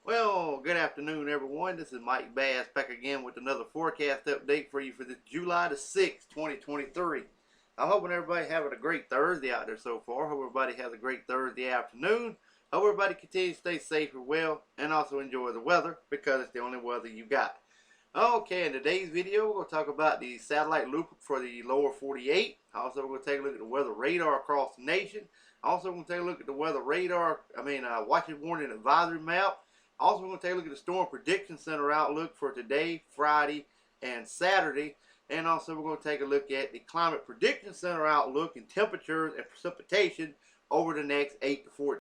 Well, good afternoon, everyone. This is Mike Bass back again with another forecast update for you for this July the 6th, 2023. I'm hoping everybody having a great Thursday out there so far. Hope everybody has a great Thursday afternoon. Hope everybody continues to stay safe and well and also enjoy the weather because it's the only weather you got. Okay, in today's video, we're going to talk about the satellite loop for the lower 48. Also, we're going to take a look at the weather radar across the nation. Also, we're going to take a look at the weather radar, watch and warning advisory map. Also, we're going to take a look at the Storm Prediction Center outlook for today, Friday, and Saturday. And also, we're going to take a look at the Climate Prediction Center outlook and temperatures and precipitation over the next 8 to 14.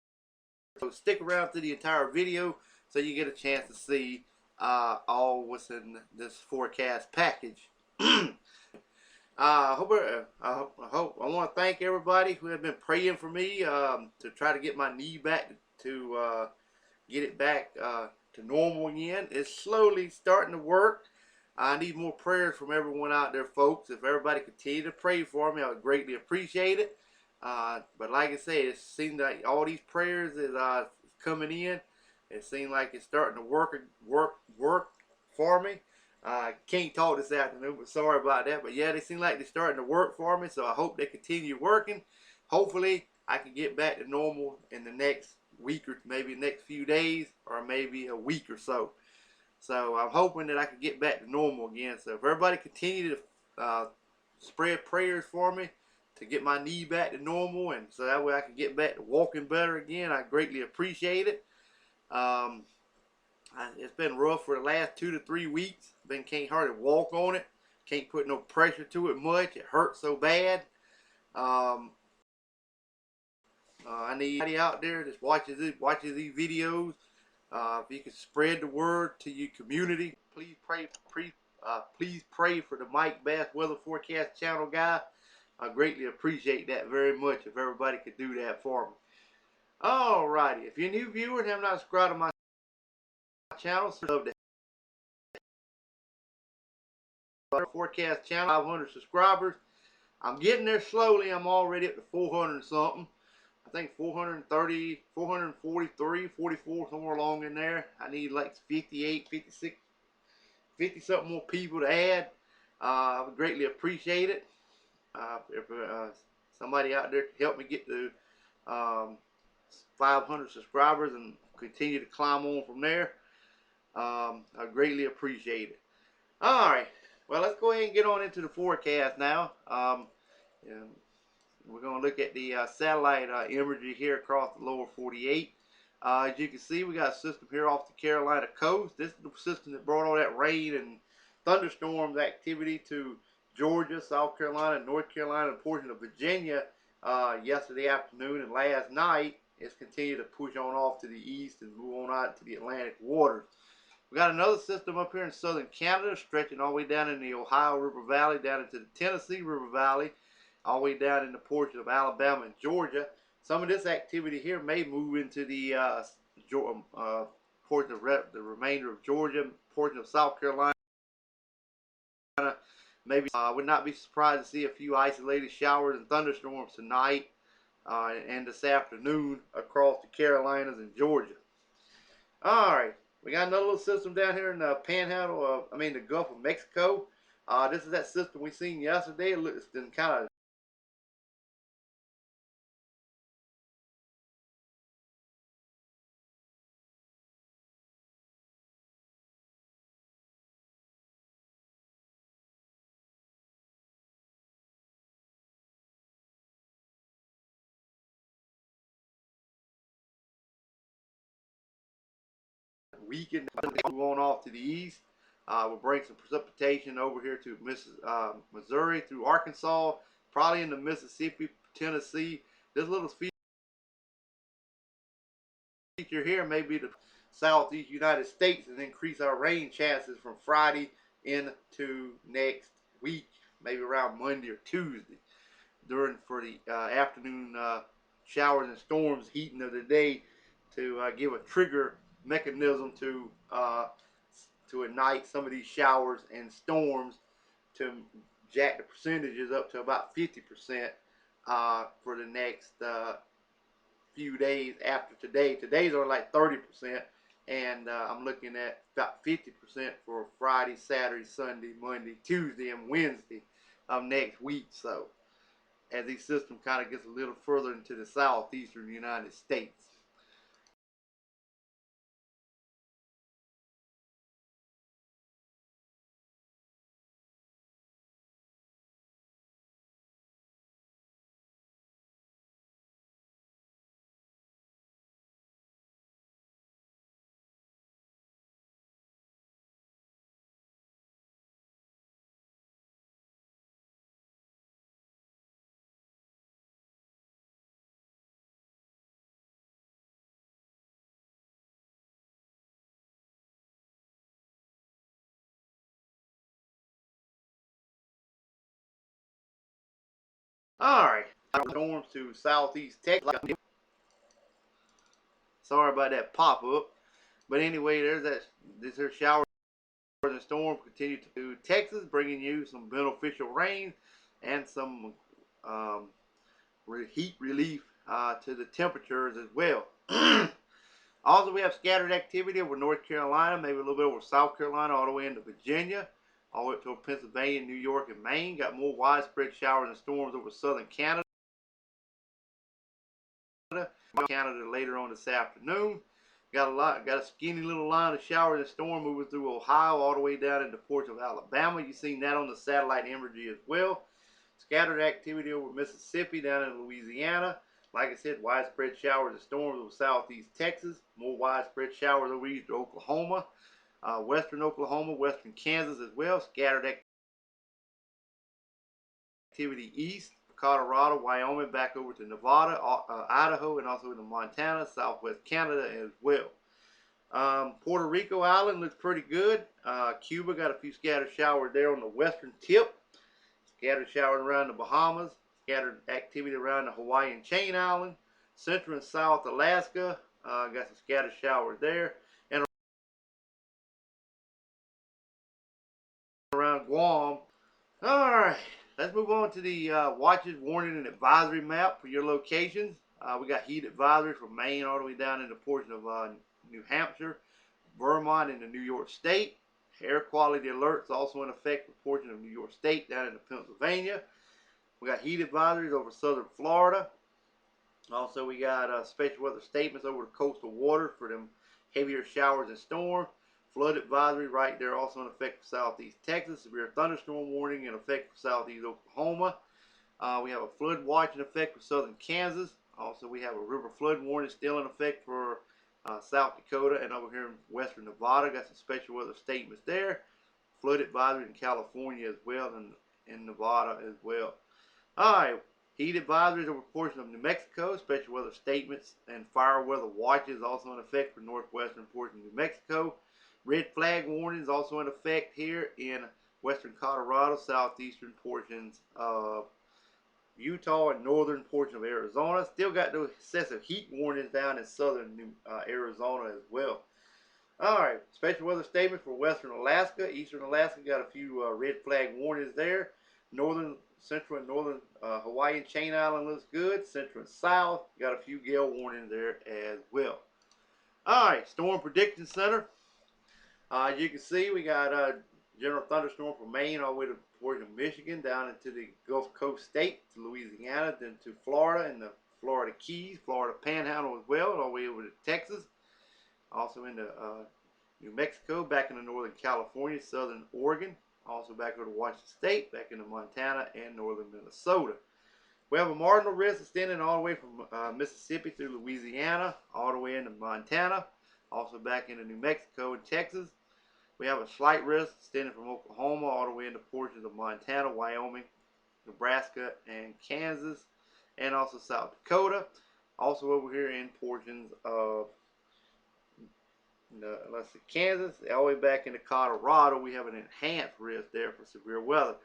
So stick around through the entire video so you get a chance to see all what's in this forecast package. I want to thank everybody who have been praying for me to try to get my knee back to get it back to normal again. It's slowly starting to work. I need more prayers from everyone out there, folks. If everybody continue to pray for me, I would greatly appreciate it. But like I said, it seems like all these prayers is coming in. It seems like it's starting to work for me. I can't talk this afternoon, but sorry about that. But yeah, they seem like they're starting to work for me, so I hope they continue working. Hopefully, I can get back to normal in the next week or maybe next few days or maybe a week or so. So I'm hoping that I can get back to normal again. So if everybody continue to spread prayers for me to get my knee back to normal, and so that way I can get back to walking better again, I greatly appreciate it. It's been rough for the last 2 to 3 weeks. Can't hardly walk on it. Can't put no pressure to it much. It hurts so bad. I need anybody out there that watches these videos. If you can spread the word to your community, please pray for the Mike Bass Weather Forecast channel guy. I greatly appreciate that very much if everybody could do that for me. Alrighty, if you're a new viewer and have not subscribed to my channel, so love the forecast channel, 500 subscribers. I'm getting there slowly. I'm already up to 400 something. I think 430, 443, 44, somewhere along in there. I need like 58, 56, 50 something more people to add. I would greatly appreciate it. If somebody out there can help me get to 500 subscribers and continue to climb on from there, I greatly appreciate it. Alright, well, let's go ahead and get on into the forecast now. We're going to look at the satellite imagery here across the lower 48. As you can see, we got a system here off the Carolina coast. This is the system that brought all that rain and thunderstorms activity to Georgia, South Carolina, North Carolina, and a portion of Virginia yesterday afternoon and last night. It's continued to push on off to the east and move on out to the Atlantic waters. We got another system up here in southern Canada, stretching all the way down in the Ohio River Valley, down into the Tennessee River Valley, all the way down in the portion of Alabama and Georgia. Some of this activity here may move into the portion of the remainder of Georgia, portion of South Carolina. Maybe I would not be surprised to see a few isolated showers and thunderstorms tonight and this afternoon across the Carolinas and Georgia. Alright, we got another little system down here in the panhandle of, the Gulf of Mexico. This is that system we seen yesterday. It's been kind of weakened. Move on off to the east. We'll bring some precipitation over here to Missouri through Arkansas, probably into Mississippi, Tennessee. This little feature here may be the southeast United States and increase our rain chances from Friday into next week, maybe around Monday or Tuesday, for the afternoon showers and storms heating of the day to give a trigger mechanism to ignite some of these showers and storms to jack the percentages up to about 50% for the next few days after today. Today's are like 30%. and I'm looking at about 50% for Friday, Saturday, Sunday, Monday, Tuesday, and Wednesday of next week. So as these system kind of gets a little further into the southeastern United States. All right, storms to southeast Texas. Sorry about that pop-up, but anyway, there's that. This here shower and storm continue to Texas, bringing you some beneficial rain and some um, heat relief to the temperatures as well. Also, we have scattered activity over North Carolina, maybe a little bit over South Carolina, all the way into Virginia, all the way up to Pennsylvania, New York, and Maine. Got more widespread showers and storms over southern Canada later on this afternoon. Got a skinny little line of showers and storm moving through Ohio all the way down into ports of Alabama. You've seen that on the satellite imagery as well. Scattered activity over Mississippi down in Louisiana. Like I said, widespread showers and storms over southeast Texas. More widespread showers over east Oklahoma, western Oklahoma, western Kansas as well. Scattered activity east Colorado, Wyoming, back over to Nevada, Idaho, and also into Montana, southwest Canada as well. Puerto Rico Island looks pretty good. Cuba got a few scattered showers there on the western tip. Scattered showers around the Bahamas. Scattered activity around the Hawaiian Chain Island. Central and South Alaska got some scattered showers there. And around Guam. Alright, let's move on to the watches, warning, and advisory map for your locations. We got heat advisories from Maine all the way down into a portion of New Hampshire, Vermont, and the New York State. Air quality alerts also in effect for a portion of New York State down into Pennsylvania. We got heat advisories over southern Florida. Also, we got special weather statements over the coastal water for them heavier showers and storms. Flood advisory right there also in effect for southeast Texas. Severe thunderstorm warning in effect for southeast Oklahoma. We have a flood watch in effect for southern Kansas. Also, we have a river flood warning still in effect for South Dakota, and over here in western Nevada, got some special weather statements there. Flood advisory in California as well, and in Nevada as well. Alright, heat advisories over a portion of New Mexico, special weather statements and fire weather watches also in effect for northwestern portion of New Mexico. Red flag warnings also in effect here in western Colorado, southeastern portions of Utah, and northern portion of Arizona. Still got those excessive heat warnings down in southern Arizona as well. Alright, special weather statement for western Alaska. Eastern Alaska got a few red flag warnings there. Northern, central, and northern Hawaiian Chain Island looks good. Central and south got a few gale warnings there as well. Alright, Storm Prediction Center. As you can see, we got general thunderstorm from Maine all the way to portion of Michigan, down into the Gulf Coast state, to Louisiana, then to Florida and the Florida Keys, Florida Panhandle as well, all the way over to Texas. Also into New Mexico, back into northern California, southern Oregon, also back over to Washington State, back into Montana and northern Minnesota. We have a marginal risk extending all the way from Mississippi through Louisiana, all the way into Montana, also back into New Mexico and Texas. We have a slight risk extending from Oklahoma all the way into portions of Montana, Wyoming, Nebraska, and Kansas, and also South Dakota. Also over here in portions of let's see, Kansas, all the way back into Colorado, we have an enhanced risk there for severe weather.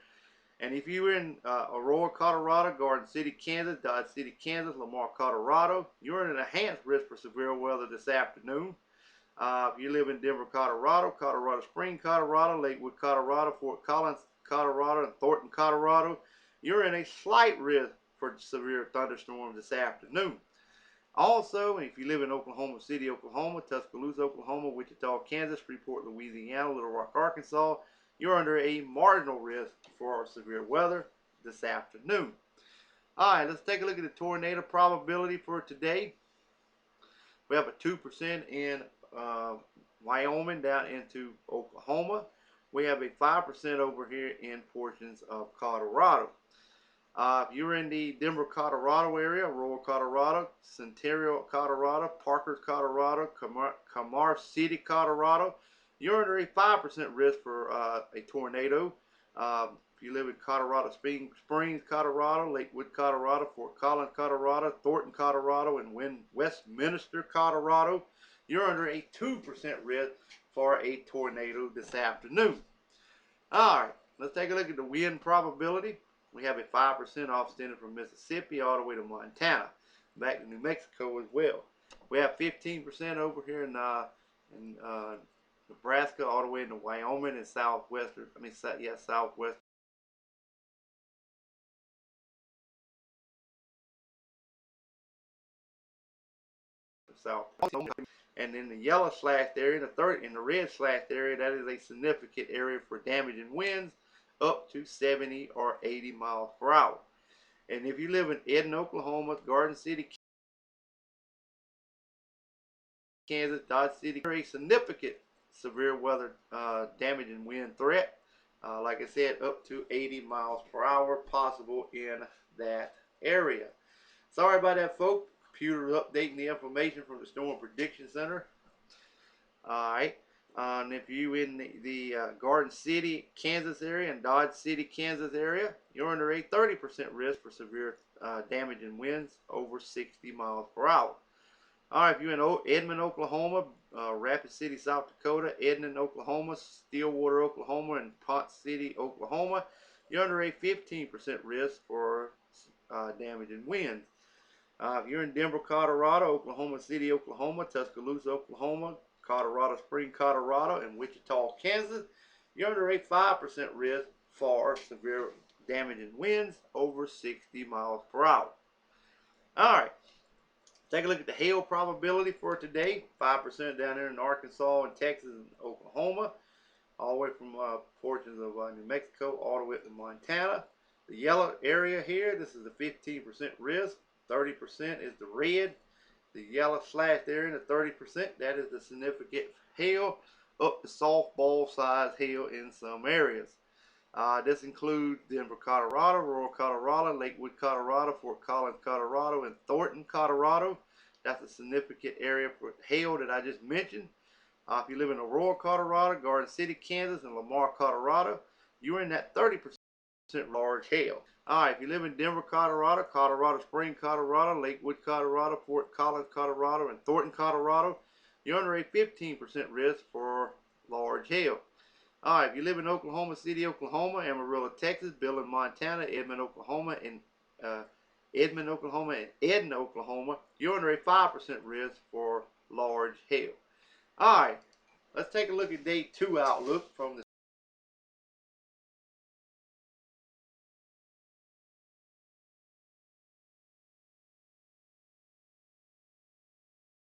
And if you're in Aurora, Colorado, Garden City, Kansas, Dodge City, Kansas, Lamar, Colorado, you're in an enhanced risk for severe weather this afternoon. If you live in Denver, Colorado, Colorado Springs, Colorado, Lakewood, Colorado, Fort Collins, Colorado, and Thornton, Colorado, you're in a slight risk for severe thunderstorms this afternoon. Also, if you live in Oklahoma City, Oklahoma, Tuscaloosa, Oklahoma, Wichita, Kansas, Freeport, Louisiana, Little Rock, Arkansas, you're under a marginal risk for severe weather this afternoon. Alright, let's take a look at the tornado probability for today. We have a 2% in Wyoming down into Oklahoma. We have a 5% over here in portions of Colorado. If you're in the Denver, Colorado area, Rural Colorado, Centennial, Colorado, Parker, Colorado, Kamar City, Colorado, you're under a 5% risk for a tornado. If you live in Colorado Springs, Colorado, Lakewood, Colorado, Fort Collins, Colorado, Thornton, Colorado, and Westminster, Colorado, you're under a 2% risk for a tornado this afternoon. Alright, let's take a look at the wind probability. We have a 5% off extended from Mississippi all the way to Montana, back to New Mexico as well. We have 15% over here in Nebraska, all the way into Wyoming and southwest south. And in the yellow slashed area, in the red slashed area, that is a significant area for damaging winds up to 70 or 80 miles per hour. And if you live in Eden, Oklahoma, Garden City, Kansas, Dodge City, a significant severe weather damaging wind threat. Like I said, up to 80 miles per hour possible in that area. Sorry about that, folks. Computer updating the information from the Storm Prediction Center. Alright. And if you in the Garden City, Kansas area and Dodge City, Kansas area, you're under a 30% risk for severe damaging winds over 60 miles per hour. Alright, if you're in Edmond, Oklahoma, Rapid City, South Dakota, Edmond, Oklahoma, Stillwater, Oklahoma, and Ponce City, Oklahoma, you're under a 15% risk for damaging winds. If you're in Denver, Colorado, Oklahoma City, Oklahoma, Tuscaloosa, Oklahoma, Colorado Springs, Colorado, and Wichita, Kansas, you're under a 5% risk for severe damaging winds over 60 miles per hour. Alright, take a look at the hail probability for today. 5% down there in Arkansas and Texas and Oklahoma, all the way from portions of New Mexico all the way up to Montana. The yellow area here, this is a 15% risk. 30% is the red. The yellow slashed area, the 30%, that is the significant hail, up to softball size hail in some areas. This includes Denver, Colorado, Rural Colorado, Lakewood, Colorado, Fort Collins, Colorado, and Thornton, Colorado. That's a significant area for hail that I just mentioned. If you live in Aurora, Colorado, Garden City, Kansas, and Lamar, Colorado, you're in that 30% large hail. Alright, if you live in Denver, Colorado, Colorado Springs, Colorado, Lakewood, Colorado, Fort Collins, Colorado, and Thornton, Colorado, you're under a 15% risk for large hail. Alright, if you live in Oklahoma City, Oklahoma, Amarillo, Texas, Billings, Montana, Edmond, Oklahoma, and Eden, Oklahoma, you're under a 5% risk for large hail. Alright, let's take a look at day 2 outlook from the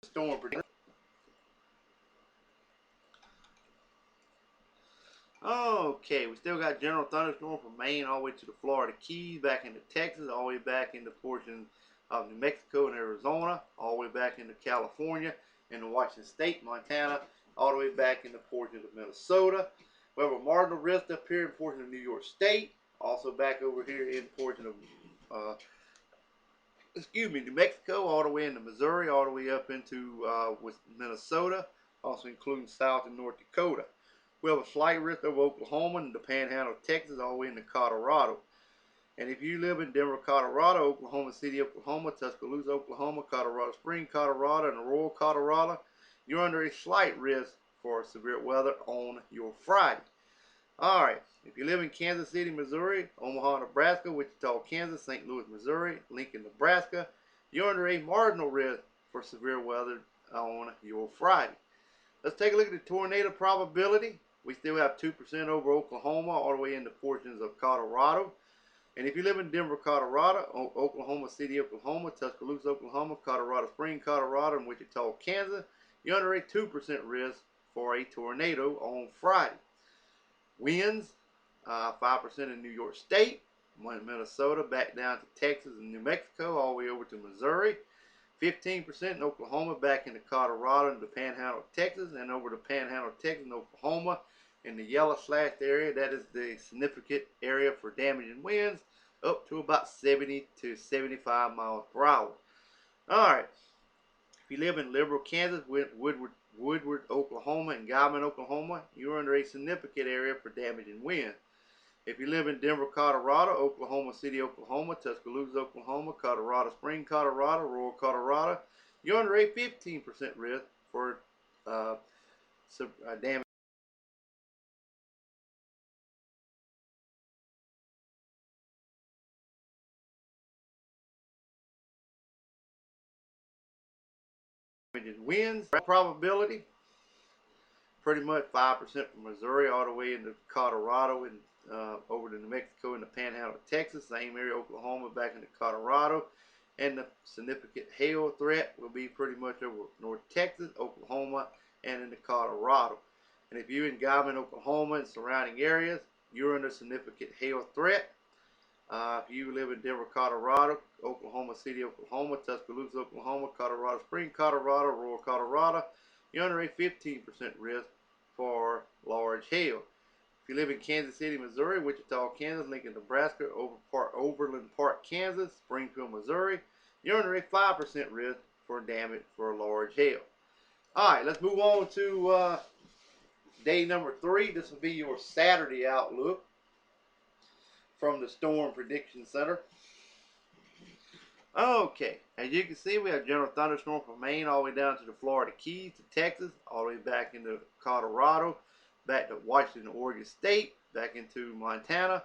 Storm Prediction. Okay, we still got general thunderstorm from Maine all the way to the Florida Keys, back into Texas, all the way back into portions of New Mexico and Arizona, all the way back into California, into Washington State, Montana, all the way back into portions of Minnesota. We have a marginal risk up here in portions of New York State, also back over here in portions of New Mexico, all the way into Missouri, all the way up into Minnesota, also including South and North Dakota. We have a slight risk over Oklahoma and the Panhandle of Texas, all the way into Colorado. And if you live in Denver, Colorado, Oklahoma City, Oklahoma, Tuscaloosa, Oklahoma, Colorado Springs, Colorado, and Rural Colorado, you're under a slight risk for severe weather on your Friday. Alright, if you live in Kansas City, Missouri, Omaha, Nebraska, Wichita, Kansas, St. Louis, Missouri, Lincoln, Nebraska, you're under a marginal risk for severe weather on your Friday. Let's take a look at the tornado probability. We still have 2% over Oklahoma all the way into portions of Colorado. And if you live in Denver, Colorado, Oklahoma City, Oklahoma, Tuscaloosa, Oklahoma, Colorado Springs, Colorado, and Wichita, Kansas, you're under a 2% risk for a tornado on Friday. Winds, 5% in New York State, Minnesota, back down to Texas and New Mexico, all the way over to Missouri. 15% in Oklahoma, back into Colorado and the Panhandle of Texas, and over to Panhandle of Texas and Oklahoma. In the yellow slashed area, that is the significant area for damaging winds, up to about 70 to 75 miles per hour. Alright, if you live in Liberal, Kansas, Woodward, Oklahoma, and Godman, Oklahoma, you're under a significant area for damaging winds. If you live in Denver, Colorado, Oklahoma City, Oklahoma, Tuscaloosa, Oklahoma, Colorado Springs, Colorado, Rural, Colorado, you're under a 15% risk for damage winds. Probability, pretty much 5% from Missouri all the way into Colorado and over to New Mexico and the Panhandle of Texas, same area, Oklahoma, back into Colorado. And the significant hail threat will be pretty much over North Texas, Oklahoma, and into Colorado. And if you're in Godman, Oklahoma, and surrounding areas, you're under significant hail threat. If you live in Denver, Colorado, Oklahoma City, Oklahoma, Tuscaloosa, Oklahoma, Colorado Springs, Colorado, Rural Colorado, you're under a 15% risk for large hail. If you live in Kansas City, Missouri, Wichita, Kansas, Lincoln, Nebraska, Overland Park, Kansas, Springfield, Missouri, you're under a 5% risk for damage for large hail. Alright, let's move on to day number 3. This will be your Saturday outlook from the Storm Prediction Center. Okay, as you can see, we have general thunderstorm from Maine all the way down to the Florida Keys to Texas, all the way back into Colorado, back to Washington, Oregon State, back into Montana,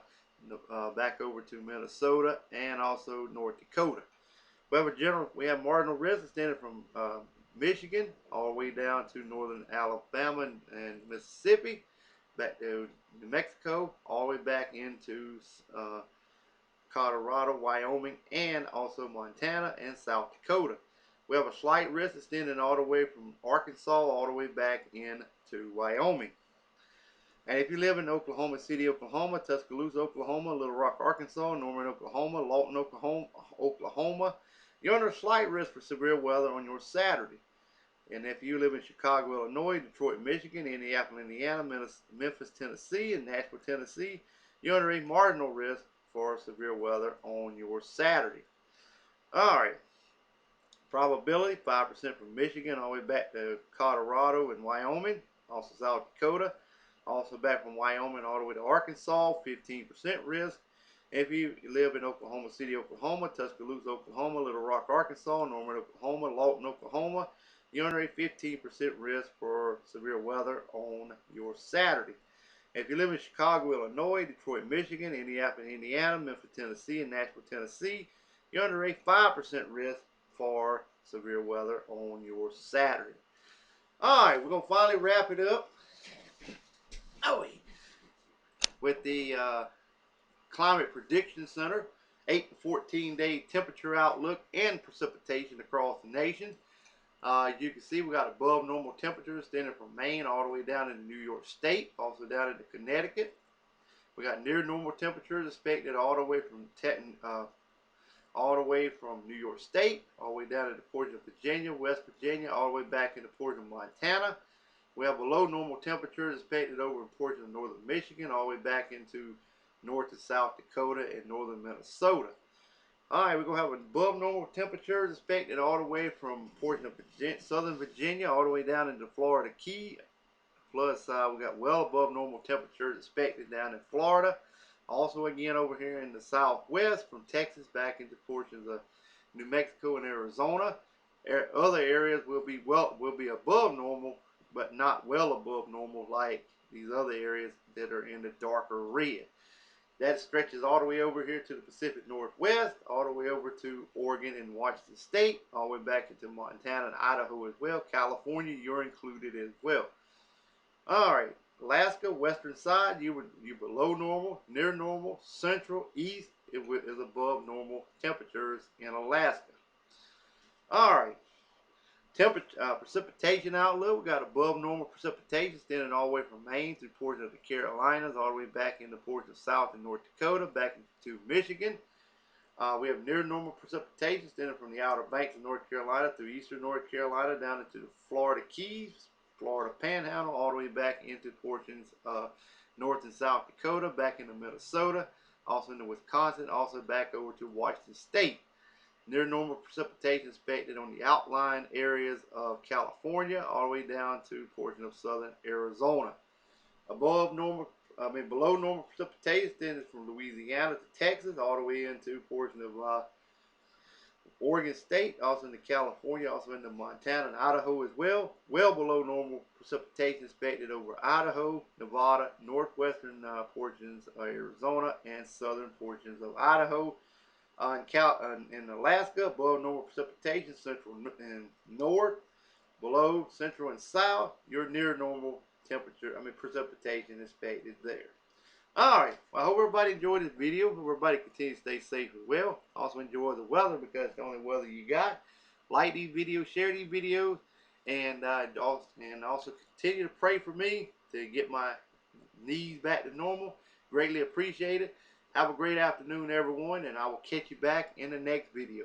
back over to Minnesota, and also North Dakota. We have marginal risk extended from Michigan all the way down to northern Alabama and Mississippi, back to New Mexico, all the way back into Colorado, Wyoming, and also Montana and South Dakota. We have a slight risk extending all the way from Arkansas all the way back into Wyoming. And if you live in Oklahoma City, Oklahoma, Tuscaloosa, Oklahoma, Little Rock, Arkansas, Norman, Oklahoma, Lawton, Oklahoma, you're under slight risk for severe weather on your Saturday. And if you live in Chicago, Illinois, Detroit, Michigan, Indianapolis, Indiana, Memphis, Tennessee, and Nashville, Tennessee, you're under a marginal risk for severe weather on your Saturday. Alright, probability 5% from Michigan all the way back to Colorado and Wyoming, also South Dakota, also back from Wyoming all the way to Arkansas, 15% risk. If you live in Oklahoma City, Oklahoma, Tuscaloosa, Oklahoma, Little Rock, Arkansas, Norman, Oklahoma, Lawton, Oklahoma, you're under a 15% risk for severe weather on your Saturday. If you live in Chicago, Illinois, Detroit, Michigan, Indianapolis, Indiana, Memphis, Tennessee, and Nashville, Tennessee, you're under a 5% risk for severe weather on your Saturday. Alright, we're going to finally wrap it up with the Climate Prediction Center 8 to 14 day temperature outlook and precipitation across the nation. You can see we got above normal temperatures extending from Maine all the way down into New York State, also down into Connecticut. We got near normal temperatures expected all the way from New York State, all the way down into portion of Virginia, West Virginia, all the way back into portion of Montana. We have below normal temperatures expected over in portion of northern Michigan, all the way back into North and South Dakota and northern Minnesota. Alright, we're going to have above normal temperatures expected all the way from portion of southern Virginia all the way down into Florida Key. Plus, we got well above normal temperatures expected down in Florida. Also, again, over here in the southwest from Texas back into portions of New Mexico and Arizona. Other areas will be above normal, but not well above normal like these other areas that are in the darker red. That stretches all the way over here to the Pacific Northwest, all the way over to Oregon and Washington State, all the way back into Montana and Idaho as well. California, you're included as well. Alright, Alaska, western side, you're below normal, near normal, central, east, is above normal temperatures in Alaska. All right. Precipitation outlook. We got above normal precipitation extending all the way from Maine through portions of the Carolinas, all the way back into portions of South and North Dakota, back into Michigan. We have near normal precipitation extending from the Outer Banks of North Carolina through eastern North Carolina down into the Florida Keys, Florida Panhandle, all the way back into portions of North and South Dakota, back into Minnesota, also into Wisconsin, also back over to Washington State. Near normal precipitation expected on the outlying areas of California, all the way down to portions of southern Arizona. Below normal precipitation extended from Louisiana to Texas, all the way into portions of Oregon State, also into California, also into Montana and Idaho as well. Well below normal precipitation expected over Idaho, Nevada, northwestern portions of Arizona, and southern portions of Idaho. In Alaska, above normal precipitation, central and north. Below central and south, you're near normal precipitation expected there. Alright, well, I hope everybody enjoyed this video. Hope everybody continues to stay safe as well. Also enjoy the weather, because it's the only weather you got. Like these videos, share these videos, and also continue to pray for me to get my knees back to normal. Greatly appreciate it. Have a great afternoon, everyone, and I will catch you back in the next video.